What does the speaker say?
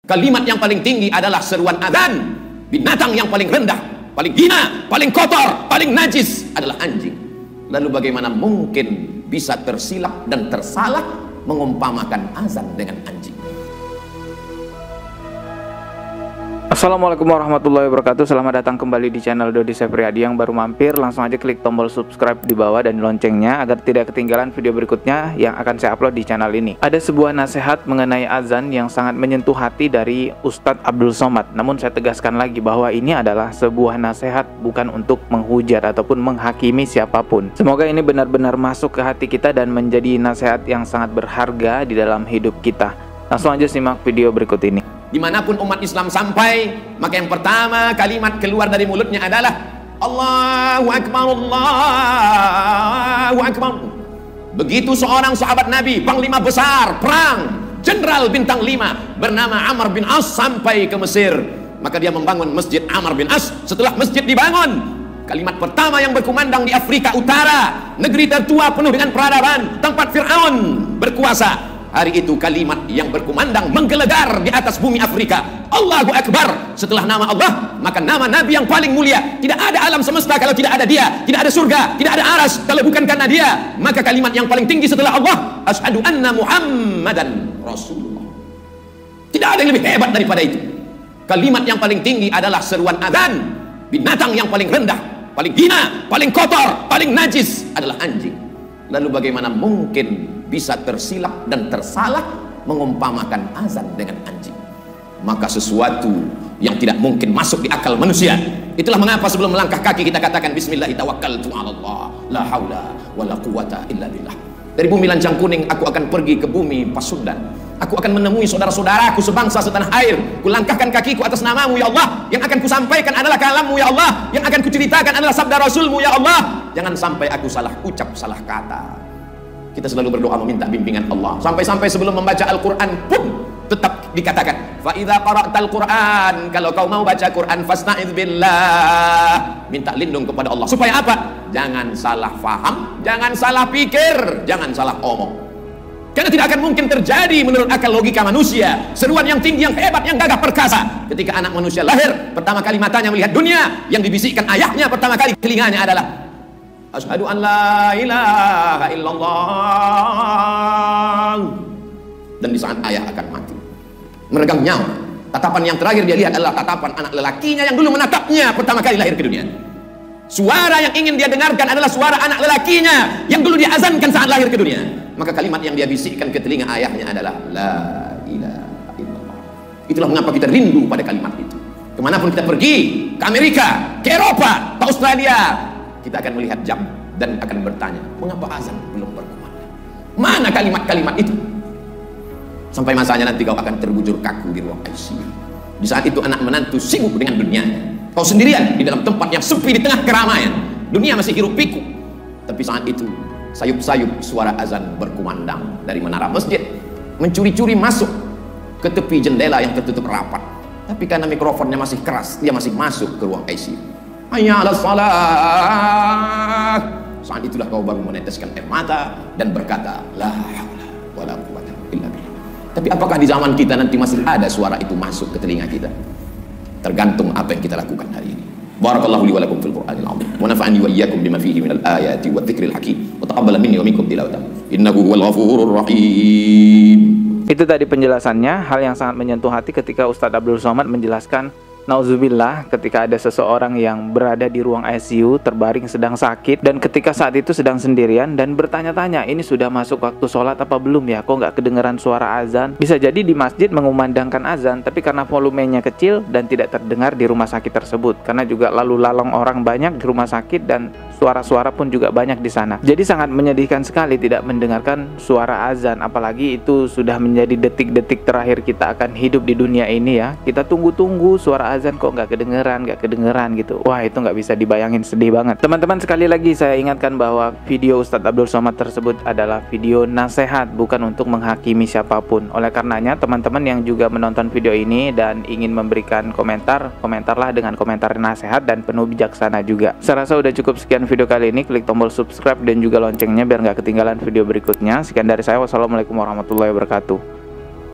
Kalimat yang paling tinggi adalah seruan adzan. Binatang yang paling rendah, paling hina, paling kotor, paling najis adalah anjing. Lalu bagaimana mungkin bisa tersilap dan tersalah mengumpamakan azan dengan anjing? Assalamualaikum warahmatullahi wabarakatuh. Selamat datang kembali di channel Dodi Sefriadi. Yang baru mampir, langsung aja klik tombol subscribe di bawah dan loncengnya agar tidak ketinggalan video berikutnya yang akan saya upload di channel ini. Ada sebuah nasihat mengenai azan yang sangat menyentuh hati dari Ustadz Abdul Somad. Namun saya tegaskan lagi bahwa ini adalah sebuah nasihat, bukan untuk menghujat ataupun menghakimi siapapun. Semoga ini benar-benar masuk ke hati kita dan menjadi nasihat yang sangat berharga di dalam hidup kita. Langsung aja simak video berikut ini. Dimanapun umat Islam sampai, maka yang pertama kalimat keluar dari mulutnya adalah Allahu Akbar, Allahu Akbar. Begitu seorang sahabat Nabi, panglima besar perang, jenderal bintang 5 bernama Amr bin As sampai ke Mesir, maka dia membangun masjid Amr bin As. Setelah masjid dibangun, kalimat pertama yang berkumandang di Afrika Utara, negeri tertua penuh dengan peradaban, tempat Fir'aun berkuasa. Hari itu kalimat yang berkumandang menggelegar di atas bumi Afrika, Allahu Akbar. Setelah nama Allah, maka nama Nabi yang paling mulia. Tidak ada alam semesta kalau tidak ada dia, tidak ada surga, tidak ada aras kalau bukan karena dia. Maka kalimat yang paling tinggi setelah Allah, asyhadu anna Muhammadan Rasulullah. Tidak ada yang lebih hebat daripada itu. Kalimat yang paling tinggi adalah seruan adzan. Binatang yang paling rendah, paling hina, paling kotor, paling najis adalah anjing. Lalu bagaimana mungkin bisa tersilap dan tersalah mengumpamakan azan dengan anjing? Maka sesuatu yang tidak mungkin masuk di akal manusia. Itulah mengapa sebelum melangkah kaki kita katakan Bismillah tawakkaltu 'ala Allah, la haula wala quwata illa billah. Dari bumi Lancang Kuning aku akan pergi ke bumi Pasundan. Aku akan menemui saudara-saudaraku sebangsa setanah air. Kulangkahkan kakiku atas namamu ya Allah. Yang akan kusampaikan adalah kalammu ya Allah. Yang akan kuceritakan adalah sabda Rasulmu ya Allah. Jangan sampai aku salah ucap, salah kata. Kita selalu berdoa meminta bimbingan Allah. Sampai-sampai sebelum membaca Al-Quran pun tetap dikatakan fa idza qara'tal Quran, kalau kau mau baca Quran fasta'idz billah, minta lindung kepada Allah. Supaya apa? Jangan salah faham, jangan salah pikir, jangan salah omong. Karena tidak akan mungkin terjadi menurut akal logika manusia seruan yang tinggi, yang hebat, yang gagah perkasa. Ketika anak manusia lahir, pertama kali matanya melihat dunia, yang dibisikkan ayahnya pertama kali telinganya adalah asyhadu an la ilaha illallah. Dan di saat ayah akan mati, meregang nyawa, tatapan yang terakhir dia lihat adalah tatapan anak lelakinya yang dulu menatapnya pertama kali lahir ke dunia. Suara yang ingin dia dengarkan adalah suara anak lelakinya yang dulu diazankan saat lahir ke dunia. Maka kalimat yang dia bisikkan ke telinga ayahnya adalah la ilaha illallah. Itulah mengapa kita rindu pada kalimat itu. Kemanapun kita pergi, ke Amerika, ke Eropa, ke Australia, kita akan melihat jam dan akan bertanya, mengapa azan belum berkumandang? Mana kalimat-kalimat itu? Sampai masanya nanti kau akan terbujur kaku di ruang ICU. Di saat itu anak menantu sibuk dengan dunianya. Kau sendirian di dalam tempat yang sepi di tengah keramaian. Dunia masih hiruk pikuk. Tapi saat itu sayup-sayup suara azan berkumandang dari menara masjid, mencuri-curi masuk ke tepi jendela yang tertutup rapat. Tapi karena mikrofonnya masih keras, dia masih masuk ke ruang ICU. Hayya 'alas shalah. Saat itulah kau baru meneteskan air mata dan berkata la haula wala quwata illa billah. Tapi apakah di zaman kita nanti masih ada suara itu masuk ke telinga kita? Tergantung apa yang kita lakukan hari ini. Barakallahu li wa lakum fil Qur'anil 'azim wa nafa'ani wa iyyakum bima fihi minal ayati wa dzikril hakim wa taqabbala minni wa minkum tilawatahu innahu huwal ghafurur rahim. Itu tadi penjelasannya, hal yang sangat menyentuh hati ketika Ustadz Abdul Somad menjelaskan, nauzubillah, ketika ada seseorang yang berada di ruang ICU terbaring sedang sakit, dan ketika saat itu sedang sendirian dan bertanya-tanya, ini sudah masuk waktu sholat apa belum ya, kok nggak kedengeran suara azan? Bisa jadi di masjid mengumandangkan azan, tapi karena volumenya kecil dan tidak terdengar di rumah sakit tersebut, karena juga lalu lalang orang banyak di rumah sakit dan suara-suara pun juga banyak di sana. Jadi sangat menyedihkan sekali tidak mendengarkan suara azan, apalagi itu sudah menjadi detik-detik terakhir kita akan hidup di dunia ini ya. Kita tunggu-tunggu suara azan kok nggak kedengeran gitu. Wah, itu nggak bisa dibayangin, sedih banget. Teman-teman, sekali lagi saya ingatkan bahwa video Ustadz Abdul Somad tersebut adalah video nasihat, bukan untuk menghakimi siapapun. Oleh karenanya, teman-teman yang juga menonton video ini dan ingin memberikan komentar, komentarlah dengan komentar nasihat dan penuh bijaksana juga. Saya rasa udah cukup sekian video kali ini. Klik tombol subscribe dan juga loncengnya biar nggak ketinggalan video berikutnya. Sekian dari saya, wassalamualaikum warahmatullahi wabarakatuh.